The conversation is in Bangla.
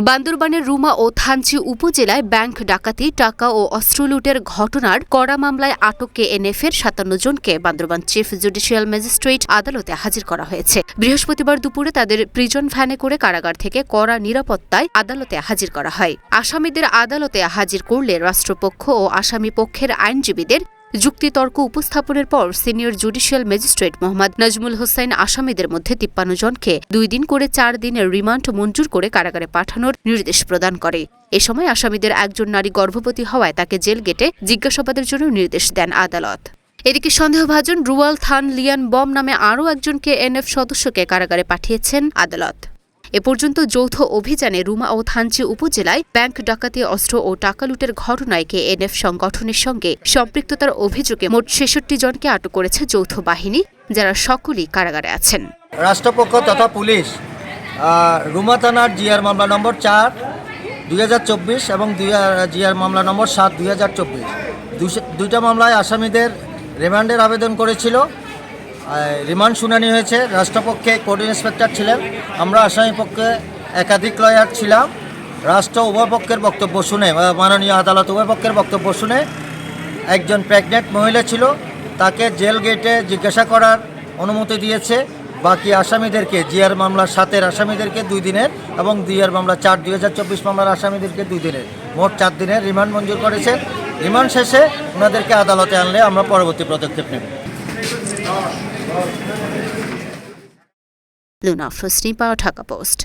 বান্দরবানের রুমা ও থানচি উপজেলায় ব্যাংক ডাকাতি, টাকা ও অস্ত্র লুটের ঘটনার কড়া মামলায় আটক কেএনএফ-এর ৫৭ জনকে বান্দরবান চিফ জুডিশিয়াল ম্যাজিস্ট্রেট আদালতে হাজির করা হয়েছে। বৃহস্পতিবার দুপুরে তাদের প্রিজন ভ্যানে করে কারাগার থেকে কড়া নিরাপত্তায় আদালতে হাজির করা হয়। আসামিদের আদালতে হাজির করলে রাষ্ট্রপক্ষ ও আসামি পক্ষের আইনজীবীদের যুক্তিতর্ক উপস্থাপনের পর senior judicial magistrate Mohammad Nazmul Hossain আসামিদের মধ্যে ৫৩ জনকে ২ দিন করে ৪ দিনের রিমান্ড মঞ্জুর করে কারাগারে পাঠানোর নির্দেশ প্রদান করে। এ সময় আসামিদের একজন নারী গর্ভবতী হওয়ায় তাকে জেল গেটে জিজ্ঞাসাবাদের জন্য নির্দেশ দেন আদালত। এদিকে সন্দেহভাজন রুয়াল থান লিয়ান বম নামে আরও একজন কেএনএফ সদস্যকে কারাগারে পাঠিয়েছেন আদালত। এ পর্যন্ত যৌথ অভিযানে রুমা ও থানচি উপজেলায় ব্যাংক ডাকাতি, অস্ত্র ও টাকা লুটের ঘটনায় কেএনএফ সংগঠনের সঙ্গে সম্পৃক্ততার অভিযোগে মোট ৬৬ জনকে আটক করেছে যৌথ বাহিনী, যারা সকলেই কারাগারে আছেন। রাষ্ট্রপক্ষ তথা পুলিশ রুমা থানার জিআর মামলা নম্বর ৪ ২০২৪ এবং জিআর মামলা নম্বর ৭ ২০২৪ দুইটা মামলায় আসামিদের রিমান্ডের আবেদন করেছিল। রিমান্ড শুনানি হয়েছে। রাষ্ট্রপক্ষে কোর্ট ইন্সপেক্টর ছিলেন, আমরা আসামি পক্ষে একাধিক লয়ার ছিলাম। রাষ্ট্র উভয় পক্ষের বক্তব্য শুনে, মাননীয় আদালত উভয় পক্ষের বক্তব্য শুনে একজন প্রেগনেন্ট মহিলা ছিল, তাকে জেল গেটে জিজ্ঞাসা করার অনুমতি দিয়েছে। বাকি আসামিদেরকে জিআর মামলার ৭-এর আসামিদেরকে ২ দিনের এবং জিআর মামলা ৪ ২০২৪ মামলার আসামিদেরকে 2 দিনের, মোট 4 দিনের রিমান্ড মঞ্জুর করেছেন। রিমান্ড শেষে ওনাদেরকে আদালতে আনলে আমরা পরবর্তী পদক্ষেপ নেব। Luna frosty, Dhaka post.